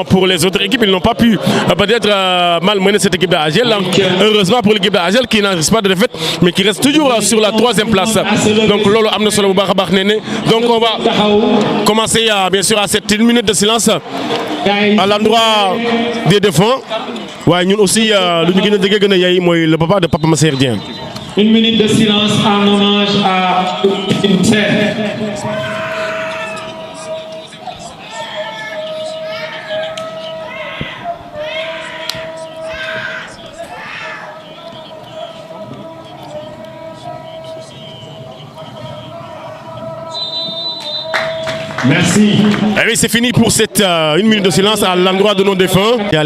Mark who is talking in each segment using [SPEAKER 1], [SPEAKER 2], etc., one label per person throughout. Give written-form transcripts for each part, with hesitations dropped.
[SPEAKER 1] Pour les autres équipes, ils n'ont pas pu peut-être malmener cette équipe d'Agel. Heureusement pour l'équipe d'Agel qui n'enregistre pas de défaite, mais qui reste toujours sur la 3e place. Donc Lolo Amna Solo Boubacar Néné. Donc on va commencer bien sûr à cette 1 minute de silence à l'endroit des défunts. Ouais, nous aussi, le papa de Papa Massaer Dieng.
[SPEAKER 2] 1 minute de silence en hommage à
[SPEAKER 1] Merci. Eh oui, c'est fini pour cette 1 minute de silence à l'endroit de nos défunts. Bien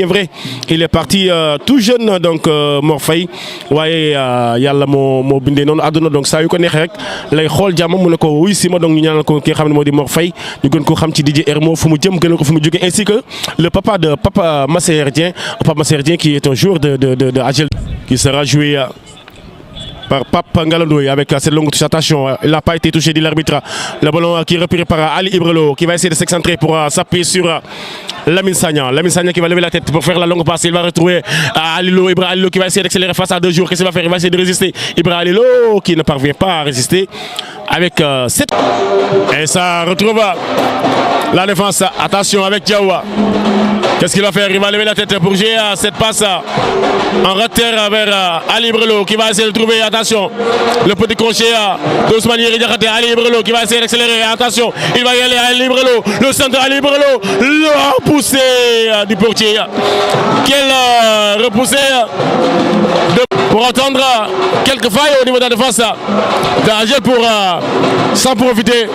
[SPEAKER 1] vrai, il est parti tout jeune, donc Morfay. Ouais, yalla mo bindé non aduna donc ça yu ko nex rek lay xol jamm mu ne ko wuy sima donc ñu ñaanal ko ki xamne modi Morfay ñu gën ko xam ci DJ Hermo fu mu jëm gën ko fu mu joggé ainsi que le papa de Papa Massaer Dieng, Papa Massaer Dieng qui est un joueur de Agel qui sera joué par Pape Ngalandoy avec cette longue touche. Attention, il n'a pas été touché de l'arbitre. Le ballon qui est repéré par Ali Ibrelo qui va essayer de s'excentrer pour s'appuyer sur Lamine Sagna. Lamine Sagna qui va lever la tête pour faire la longue passe. Il va retrouver Alilo, Ibra Alilo qui va essayer d'accélérer face à 2 jours. Qu'est-ce qu'il va faire? Il va essayer de résister. Ibra Alilo qui ne parvient pas à résister avec cette. Et ça retrouve la défense. Attention avec Diawa. Qu'est-ce qu'il va faire? Il va lever la tête pour jouer cette passe en retard vers Ali Ibrelo qui va essayer de trouver. Attention, le petit crochet d'Ousmane Yeridiakate, Ali Ibrelo qui va essayer d'accélérer. Attention, il va y aller Ali Ibrelo, le centre Ali Ibrelo, le repoussé du portier. Quel repoussé pour attendre quelques failles au niveau de la défense d'Agel pour s'en profiter.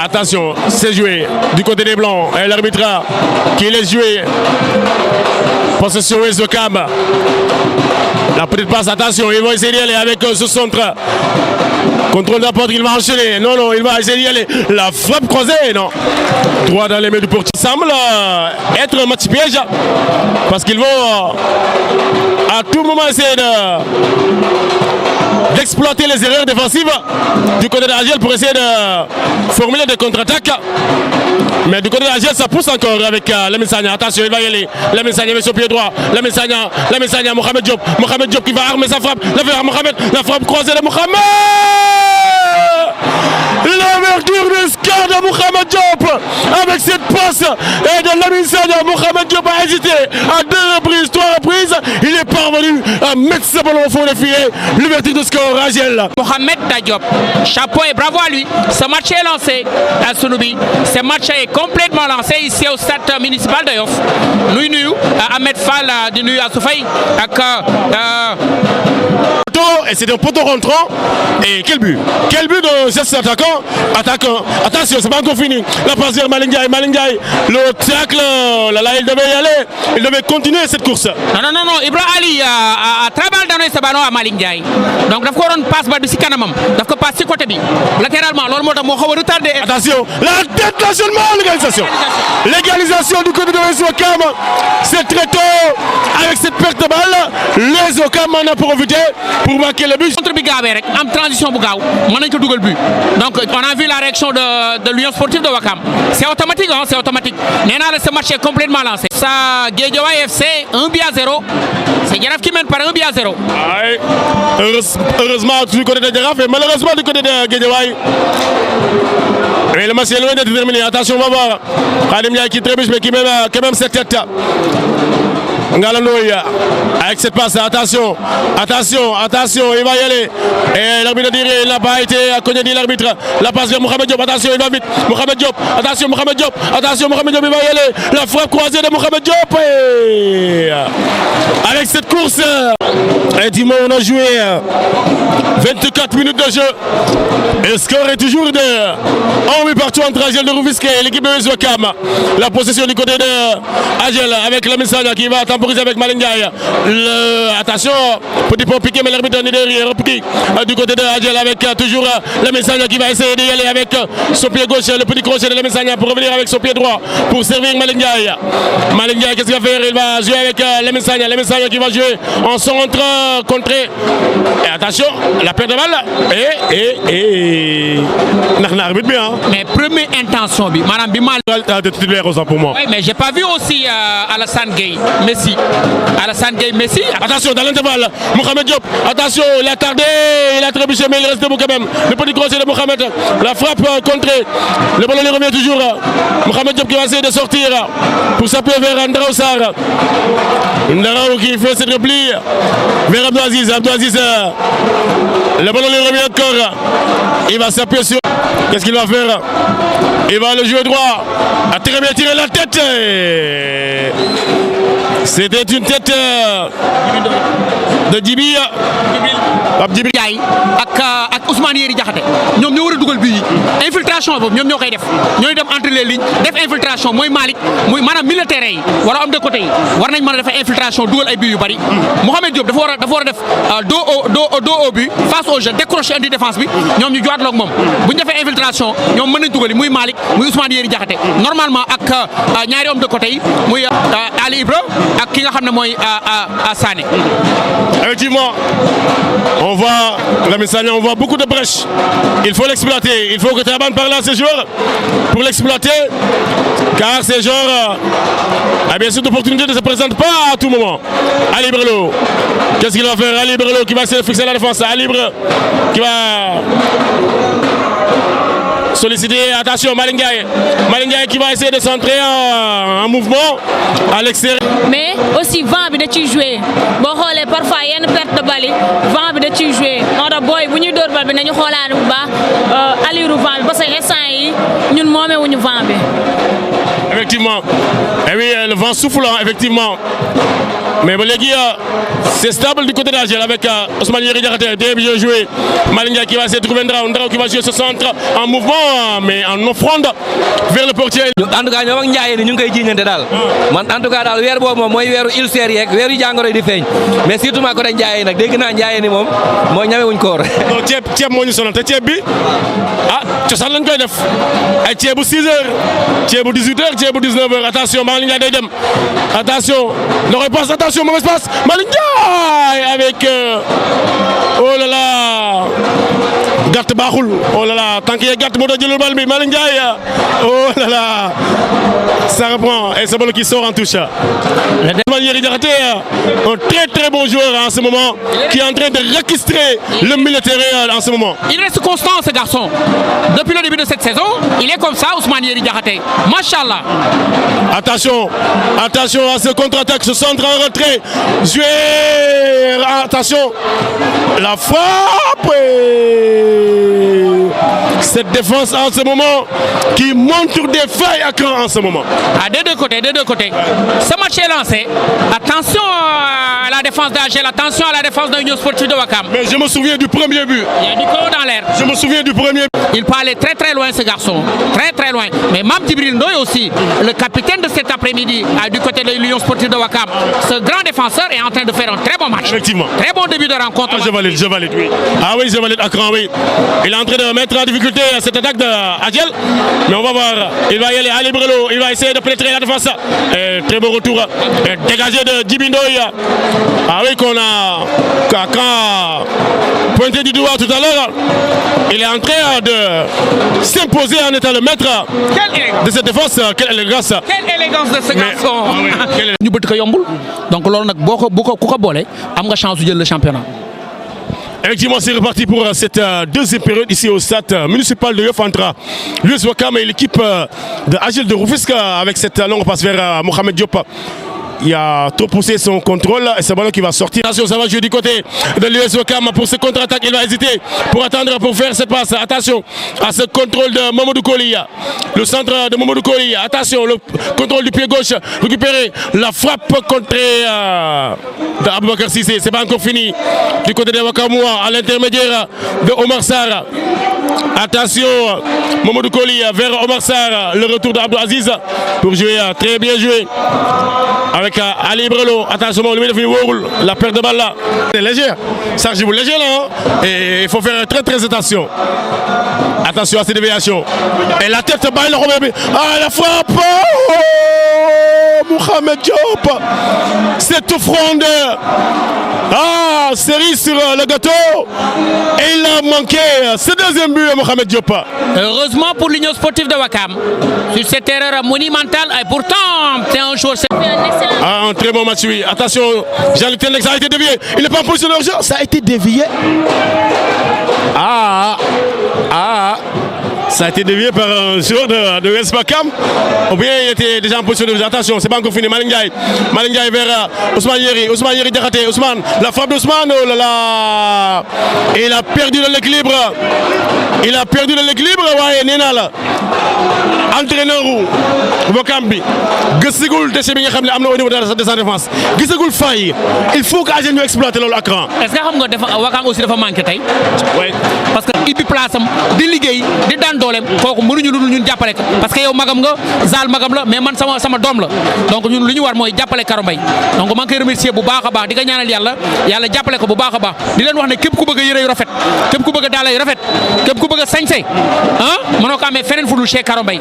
[SPEAKER 1] Attention, c'est joué du côté des Blancs et l'arbitre qui laisse jouer. Possession Ezokam. La petite passe, attention, ils vont essayer d'y aller avec ce centre. Contrôle de la porte, il va enchaîner. Non, non, il va essayer d'y aller. La frappe croisée, non. Droit dans les mains du portier. Il semble être un match piège parce qu'ils vont à tout moment essayer d'exploiter les erreurs défensives du côté d'Agel pour essayer de formuler des contre-attaques. Mais du côté d'Agel, ça pousse encore avec Lamine Sagna. Attention, il va y aller. Lamine Sagna met son pied droit. Lamine Sagna, Mohamed Diop. Mohamed Diop qui va armer sa frappe. La frappe croisée de Mohamed. L'ouverture du score de Mohamed Diop avec cette passe et de Lamine Sagna. Mohamed Diop a hésité à 2 reprises, 3 reprises. Il est parvenu à mettre ce ballon au fond de filet. L'ouverture du score, Agel.
[SPEAKER 3] Mohamed Diop, chapeau et bravo à lui. Ce match est lancé à Sunoubi. Ce match est complètement lancé ici au stade municipal de Yoff. Nuyu Ahmed Fall de nuyu à Soufay.
[SPEAKER 1] Et c'est un poteau rentrant. Et quel but? Quel but de cet attaquant? Attention, c'est pas encore fini. La passe vers Malingay. Le tacle, là, il devait y aller. Il devait continuer cette course.
[SPEAKER 3] Non. Ibrahim Ali a très mal donné ce ballon à Malingay. Donc, il faut une passe de Sikanamam. Il faut passer côté bi. Latéralement, il faut retarder.
[SPEAKER 1] Attention, la détachement, l'égalisation. L'égalisation du côté de Ezokam. C'est très tôt. Avec cette perte de balle, les Okam en a profité pour marquer le but.
[SPEAKER 3] Contre Bigabé, en transition Bougaou, on a double but. Donc on a vu la réaction de l'Union sportive de Wakam. C'est automatique, hein, c'est automatique. Néna, ce match est complètement lancé. Ça, Guédiawaye FC 1-0. C'est Giraffe qui mène par 1-0.
[SPEAKER 1] Heureusement du côté de Giraffe et malheureusement du côté de Guédiawaye. Et le match est loin d'être terminé. Attention, on va voir. Khadim Ndiaye qui trébuche mais qui met quand même cette tête. Ngalandoy avec cette passe, attention, il va y aller. Et l'arbitre dirait, il n'a pas été connu dit l'arbitre. La passe vers Mohamed Diop, attention, il va vite. Mohamed Diop, attention, Mohamed Diop, il va y aller. La frappe croisée de Mohamed Diop. Et avec cette course, et dis-moi, on a joué 24 minutes de jeu. Et le score est toujours de 1 but partout entre Agel de Rufisque et l'équipe de Ezokam. La possession du côté de Agel avec Lamine Sagna qui va temporiser avec Malingay. Attention, petit pont piqué, mais l'arbitre est derrière. Repris du côté de Agel avec toujours Lamine Sagna qui va essayer d'y aller avec son pied gauche, le petit crochet de Lamine Sagna pour revenir avec son pied droit pour servir Malingay. Malingay, qu'est-ce qu'il va faire? Il va jouer avec Lamine Sagna qui va jouer en son centre contré. Et attention, la perte de balle. Et l'arbitre bien.
[SPEAKER 3] Mais première intention, madame Bimal.
[SPEAKER 1] De titulaire pour moi.
[SPEAKER 3] Oui, mais j'ai pas vu aussi Alassane Gueye, Messi. Alassane Gueye, Messi.
[SPEAKER 1] Attention, dans l'intervalle, Mohamed Diop. Attention, il a tardé, il a trébuché, mais il reste debout quand même. Le petit crochet de Mohamed. La frappe contrée. Le ballon revient toujours. Mohamed Diop qui va essayer de sortir pour s'appuyer vers Ndarao Sarr. Ndarao qui fait cette repli vers Abdou Aziz. Abdou Aziz, le ballon revient encore. Il va s'appuyer sur. Qu'est-ce qu'il va faire? Il va le jouer droit. A très bien tiré la tête. C'était une tête de Djibi. Djibi
[SPEAKER 3] Ndiaye ak Ousmane Yeri Diakhaté ñoom ñoo war a dugal bii infiltration boobu ñoom ñoo koy def ñooy dem entre les lignes def infiltration mooy Malick muy maanaam militaire yi wala homme de côté yi war nañ mën a def infiltration dugal ay bii yu bari. Mohamed Diop dafa war a def dos au but face au jeu décrocher indi défense bi ñoom ñu jowaat loog moom bu ñu defee infiltration ñoom mën nañ dugal yi muy Malick muy Ousmane Yeri Diakhaté normalement ak ñaari homme de côté yi muy Ali Ibra ak ki nga xam ne mooy Sané.
[SPEAKER 1] Effectivement, on voit beaucoup de brèches. Il faut l'exploiter. Il faut que Taban parle à ces joueurs pour l'exploiter. Car ces joueurs, bien sûr, d'opportunités ne se présentent pas à tout moment. Ali Brelo, qu'est-ce qu'il va faire? Ali Brelo qui va essayer de fixer la défense. Ali Brelo qui va solliciter, attention, Malingaye qui va essayer de centrer en mouvement à l'extérieur.
[SPEAKER 4] Mais aussi vent bi da ciy joué boo xoolee parfois yenn perte de balle vent bi da ciy joué moo tax booy bu ñuy dóor bal bi nañu xoolaane bu baax allure vent bi parce que instant yi ñun moomewuñu vent bi.
[SPEAKER 1] Effectivement, et oui, le vent soufflant, effectivement. Mais léegi c'est stable du côté d'Agel avec Ousmane Yeri Diakhaté, très bien joué. Malinga qui va essayer de trouver Ndarao qui va jouer ce centre en mouvement, mais en offrande vers le portier.
[SPEAKER 5] En tout cas ñoom ak Ndiaye ni ñu ngi koy jiiñante daal man en tout cas daal weer boobu moom mooy weeru ulcère yeeg weeru jàngoro yi di feeñ mais surtout maa côté Ndiaye nag dégg naa Ndiaye ni moom mooy ñamewuñ koor.
[SPEAKER 1] non ceeb moo ñu sonal te ceeb bi cosaan lañ koy def ay ceebu 6h ceebu 18h ceebu 19h attention Malinga day dem attention le repasse attention mauvais passe Malinga avec oh là là gàtt baaxul oh là là tant que gàtt moo tax jëlul bal bi Malinga oh là là ça reprend et c'est bon qui sort en touche. Yeri Diakhaté, un très très bon joueur en ce moment qui est en train de réquistrer le militaire en ce moment.
[SPEAKER 3] Il reste constant ce garçon. Depuis le début de cette saison, il est comme ça, Ousmane Yeri Diakhaté. Machallah.
[SPEAKER 1] Attention à ce contre-attaque, ce centre en retrait. Jouer. Attention. La frappe. Cette défense en ce moment qui montre des failles à cran en ce moment.
[SPEAKER 3] Des deux côtés. Ce match est lancé. Attention à la défense d'Agel, attention à la défense de l'Union Sportive de Ouakam.
[SPEAKER 1] Mais je me souviens du premier but.
[SPEAKER 3] Il y a du corps dans l'air.
[SPEAKER 1] Je me souviens du premier but.
[SPEAKER 3] Il peut aller très très loin ce garçon. Très très loin. Mais Mam Djibril Ndoye aussi, le capitaine de cet après-midi du côté de l'Union Sportive de Ouakam. Ce grand défenseur est en train de faire un très bon match.
[SPEAKER 1] Effectivement.
[SPEAKER 3] Très bon début de rencontre.
[SPEAKER 1] Je valide, oui. Ah oui, je valide à cran, oui. Il est en train de mettre en difficulté cette attaque d'Agel. Mais on va voir. Il va y aller. Ali Brelo, il va essayer de pénétrer la défense. Très beau retour. Dégagé de Djibi Ndoye. Ah oui, qu'on a pointé du doigt tout à l'heure. Il est en train de s'imposer en étant le maître de cette défense. Quelle élégance.
[SPEAKER 3] Quelle élégance de ce garçon. Ñu bëtt ko yombul. Donc loolu nag boo ko ku ko boole am nga chance de jël le championnat.
[SPEAKER 1] Effectivement, c'est reparti pour cette deuxième période ici au stade municipal de Yoff entre l'US Ouakam et l'équipe de Agel de Rufisque avec cette longue passe vers Mohamed Diop. Il a trop poussé son contrôle et c'est ballon qui va sortir. Attention, ça va jouer du côté de l'US Ouakam pour ce contre-attaque. Il va hésiter pour attendre pour faire cette passe. Attention à ce contrôle de Mamadou Koli. Le centre de Mamadou Koli. Attention, le contrôle du pied gauche. Récupérer la frappe contrée d'Aboubacar Sissé. C'est pas encore fini. Du côté de Ouakamoua à l'intermédiaire de Omar Sarr. Attention, Mamadou Koli vers Omar Sarr. Le retour d'Abdou Aziz pour jouer. Très bien joué. Avec Ali Brelo, attention, la perte de balle là. C'est léger, ça joue léger là. Et il faut faire très très attention. attention à ces déviations. Et la tête baille le Robert. Ah, la frappe. Oh, Mohamed Diop. Cette offrande. Ah, série sur le gâteau. Et il a manqué ce deuxième but, Mohamed Diop.
[SPEAKER 3] Heureusement pour l'Union sportive de Ouakam, sur cette erreur monumentale, et pourtant, c'est un joueur.
[SPEAKER 1] Ah, un très bon match, oui. Attention, Jean-Luc Tendex a été dévié. Il n'est pas en position de jeu. Ça a été dévié. Ça a été dévié par un joueur de US Ouakam. Ou bien il était déjà en position de jeu. Attention, c'est pas encore fini. Malick Ndiaye vers Ousmane Yeri. Ousmane Yeri dératé. Ousmane, la frappe d'Ousmane. Oh là là. Et il a perdu de l'équilibre. Ouais, Nénal. Entraîneur Ouakam bi gëssigul déchet bi nga xam ne am na au niveau de sa défense gisagul faille. Il faut que agent ñu exploiter loolu à cran.
[SPEAKER 3] Est-ce que xam nga dafa Ouakam aussi dafa manqué tey.
[SPEAKER 1] Oui.
[SPEAKER 3] Parce que ibbi place am di liggéey di daan dooleem kooku mënuñu lu dul ñun jàppale ko parce que yow magam nga Zal magam la mais man sama doom la donc ñun lu ñu war mooy jàppale Karo Mbaye donc maa ngi koy remercier bu baax a baax di ko ñaanal yàlla jàppale ko bu baax a baax di leen wax ne képp ku bëgg a yére yu rafet képp ku bëgg a daala yu rafet képp ku bëgg a sañse mënoo ko amee feneen fu dul chez Karo Mbaye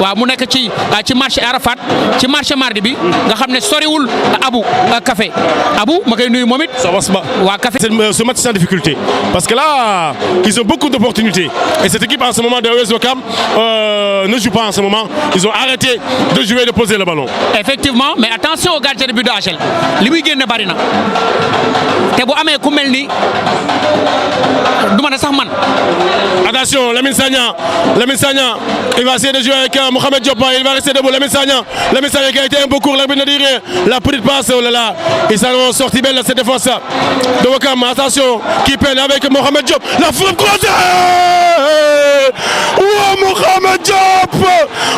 [SPEAKER 3] waaw mu nekk ci marché Arafat ci marché mardi bi nga xam ne soriwul Abou Café Abou ma koy nuyu moom it. waa Café.
[SPEAKER 1] Ce match sans difficulté parce que là ils ont beaucoup d'opportunités et cette équipe en ce moment de US Ouakam ne joue pas en ce moment. Ils ont arrêté de jouer et de poser le ballon.
[SPEAKER 3] Effectivement, mais attention au gardien de but de HL. Li muy génne bari na te bu amee ku mel ni du ma ne sax man.
[SPEAKER 1] Attention, Lamine Sagna, il va essayer de jouer avec Mohamed Diop, il va rester debout. Lamine Sagna qui a été un peu court, l'arbitre ne dit rien. La petite passe, oh là là, ils sont sortis belle cette défense de Ouakam. Attention, qui peine avec Mohamed Diop. La frappe croisée. Oh, Mohamed Diop,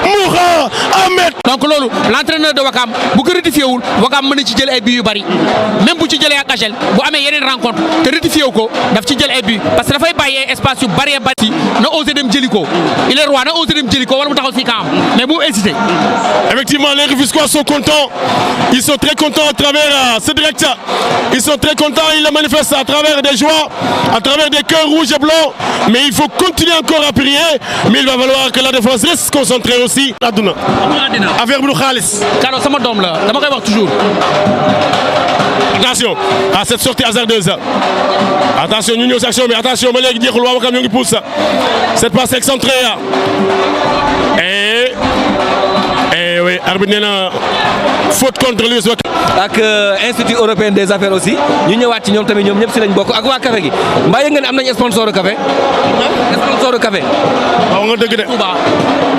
[SPEAKER 1] Mohamed.
[SPEAKER 3] Donc loolu l'entraîneur de Ouakam bu ko rectifié wul Ouakam mën na ci jël ay buts yu bari même bu ci jëlee ak Agel bu amee yeneen rencontre te rectifié wu ko daf ci jël ay buts parce que dafay bàyyee espace yu bari na osé dem jëli ko il est roi na osé dem jëli ko wala mu taxaw si kaam mais bu hésité.
[SPEAKER 1] Effectivement, les Rufisquois sont contents. Ils sont très contents à travers ce direct. Ils sont très contents. Ils le manifestent à travers des joies, à travers des cœurs rouges et blancs. Mais il faut continuer encore à prier. Mais il va falloir que la défense reste concentrée aussi. Aduna. Affaire bu xaalis.
[SPEAKER 3] Karo sama doom la dama koy wax toujours.
[SPEAKER 1] Attention à cette sortie hasardeuse. Attention ñu ñëw si action bi attention ba léegi jeexul waa Ouakam ñu ngi pousse cette passe excentrée. Et oui, arbitre nee na faute contre l'US Ouakam.
[SPEAKER 5] ak institut européen des affaires aussi ñu ñëwaat ci ñoom tamit ñoom ñëpp si lañ bokk ak waa café gi mbaa yëg nga ne am nañ sponsor café. sponsor café.
[SPEAKER 1] waaw nga dëgg de.
[SPEAKER 3] Touba.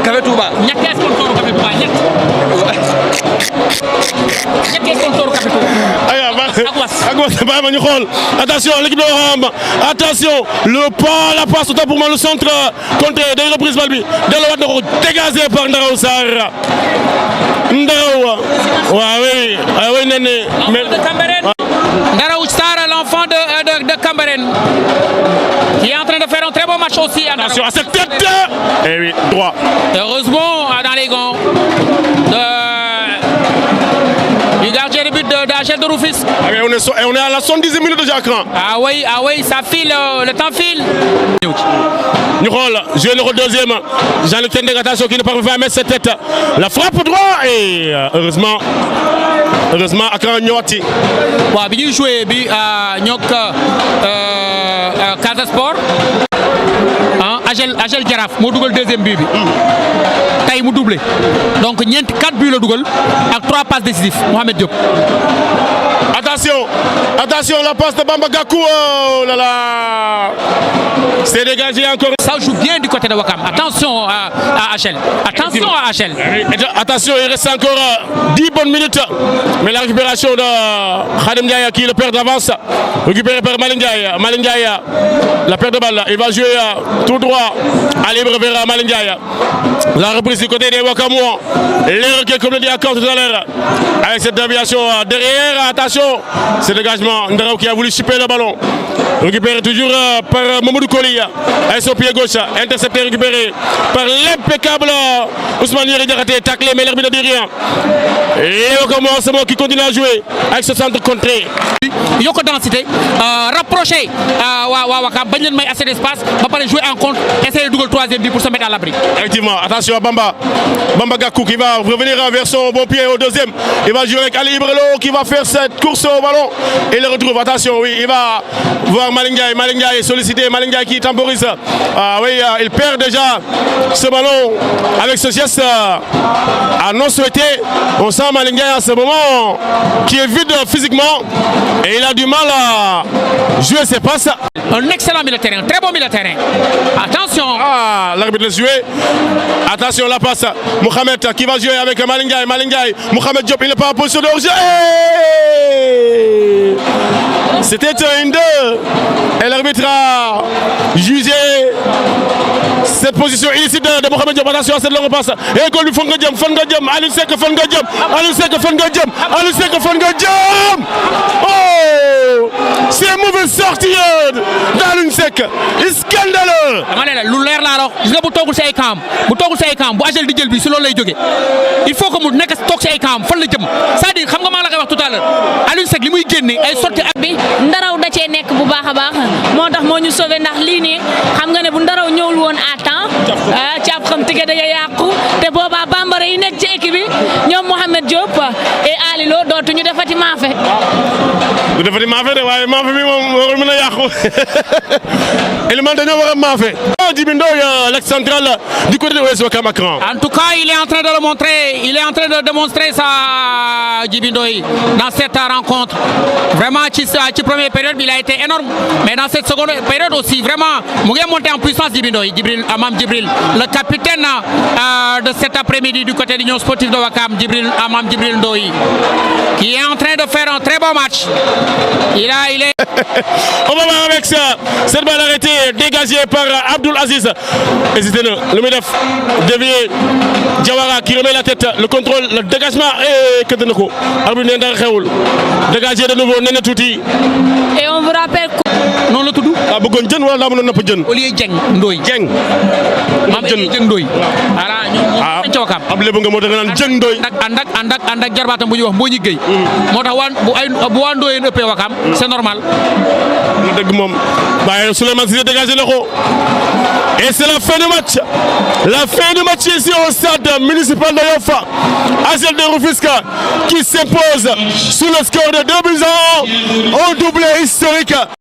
[SPEAKER 5] Café Touba.
[SPEAKER 3] ñetti sponsor café Touba ñetti sponsor café Touba.
[SPEAKER 1] ak was bàyyi ma ñu xool attention l'équipe de Ouakam attention le pas la passe autant pour moi le centre contre day reprise balle bi delluwaat na ko dégagé par Ndaraw Sarr waaw oui nee
[SPEAKER 3] Ndaraw Sarr l'enfant de Cambérène qui est en train de faire un très bon match aussi.
[SPEAKER 1] Attention à cette tête. Et oui, droit.
[SPEAKER 3] Heureusement dans les gants du gardien de but d'Agel de Rufisque.
[SPEAKER 1] On est à la 70e minute de Jacquemin.
[SPEAKER 3] Ah oui, ça file, le temps file.
[SPEAKER 1] Ñu xool jouer le rôle deuxième. Jean-Luc Tendeng, attention qui ne parvient pas à mettre cette tête. La frappe droit et heureusement ak ñëwaati.
[SPEAKER 3] waaw bi ñuy joué bi ñoog Casa Sport Agel Jaraaf moo dugal deuxième but bi. tey mu doublé donc 4 buts la dugal ak 3 passes décisives Mohamed Diop.
[SPEAKER 1] Attention la passe de Bamba Gakou. Oh là là. C'est dégagé encore.
[SPEAKER 3] Ça joue bien du côté de Ouakam. Attention à Agel.
[SPEAKER 1] Attention, il reste encore 10 bonnes minutes. Mais la récupération de Khadim Ndiaye qui le perd d'avance. Récupéré par Malick Ndiaye. La perte de balle. Il va jouer tout droit à libre vers Malick Ndiaye. La reprise du côté des Ouakamois. L'erreur qui est comme le dit à tout à l'heure. Avec cette déviation derrière. Attention. attention, ce dégagement, Ndarao qui a voulu chipper le ballon. Récupéré toujours par Mamadou Koli, avec son pied gauche, intercepté, récupéré par l'impeccable Ousmane Yeri Diakhaté, taclé, mais l'arbitre ne dit rien. Et au commencement qui continue à jouer avec ce centre contré.
[SPEAKER 3] Yoko densité, rapprocher Wakam, bañ leen may assez d'espace, ba pare jouer en contre, essayer de double troisième but pour se mettre à l'abri.
[SPEAKER 1] Effectivement, attention à Bamba Gakou qui va revenir vers son bon pied au deuxième. Il va jouer avec Ali Ibrelo qui va faire cette course au ballon et le retrouve. Attention, oui, il va voir Malingay est sollicité, Malingay qui temporise. Il perd déjà ce ballon avec ce geste à non souhaité. On sent Malingay à ce moment qui est vide physiquement et il a du mal à jouer ses passes.
[SPEAKER 3] Un excellent milieu de terrain, très bon milieu de terrain. Attention.
[SPEAKER 1] L'arbitre laisse jouer. Attention la passe. Mohamed qui va jouer avec Malingay. Mohamed Diop, il n'est pas en position de hors-jeu. C'était une 2 et l'arbitre a jugé cette position illicite de Mohamed Diop. Attention à cette longue passe. Et goal du Fonga Diop, Aliou Seck Fonga Diop. Oh, c'est une mauvaise sortie d'Aliou Seck. Scandaleux.
[SPEAKER 3] dama ne la lu leer laa wax gis nga bu toogul si ay camp bu agel di jël bi si loolu lay jógee il faut que mu nekk toog si ay camp fan la jëm c'est-à-dire xam nga maa la koy wax tout à l'heure Aliou Seck li muy génne ay sorti ak
[SPEAKER 4] bi Ndaraw da cee nekk bu baax a baax moo tax moo ñu sauvé ndax lii nii xam nga ne bu Ndaraw ñëwul woon à temps caaf xam tige dañuy yàqu te boobaa bambara yi nekk ci équipe bi ñoom Mohamed Diop et Ali Lo dootuñu defati maafe.
[SPEAKER 1] du defati maafe de waaye maafe bi moom warul mën a yàqu élément dañoo war a maafe. Djiby Ndoye l'axe central du côté de US Ouakam Akran.
[SPEAKER 3] En tout cas, il est en train de le montrer, il est en train de démontrer ça Djiby Ndoye dans cette rencontre. Vraiment ci première période il a été énorme, mais dans cette seconde période aussi vraiment mu ngi monté en puissance Djiby Ndoye, Amam Djibril, le capitaine de cet après-midi du côté de l'Union sportive de Ouakam, Amam Djibril Ndoye, qui est en train de faire un très bon match. Il est
[SPEAKER 1] On va voir avec ça, cette balle arrêtée dégagée par Abdoul Aziz. Hésitez le Medef dévié, Diawara qui remet la tête, le contrôle, le dégagement et que de nouveau. Arbitre Nenda Khaoul, dégagé de nouveau Nene Touti.
[SPEAKER 4] Et on vous rappelle
[SPEAKER 3] non la tudd.
[SPEAKER 1] ah bëggoon jën wala daa mënoon napp jën.
[SPEAKER 3] au lieu Dieng Ndoye.
[SPEAKER 1] Dieng.
[SPEAKER 3] maam Dieng Ndoye. voilà ñoom ñoo Ouakam.
[SPEAKER 1] ab lébu nga moo tax nga naan Dieng Ndoye.
[SPEAKER 3] ànd ak jarbaatam bu ñuy wax Mbodji Gueye. moo tax bu waa Ndoye ëppee Ouakam c'est normal.
[SPEAKER 1] dëgg moom waaye Souleymane Cissé dégagé na ko et c'est la fin du match. La fin du match ici au stade municipal de Yoff. AGEL de Rufisque qui s'impose sous le score de 2-1 au doublé historique.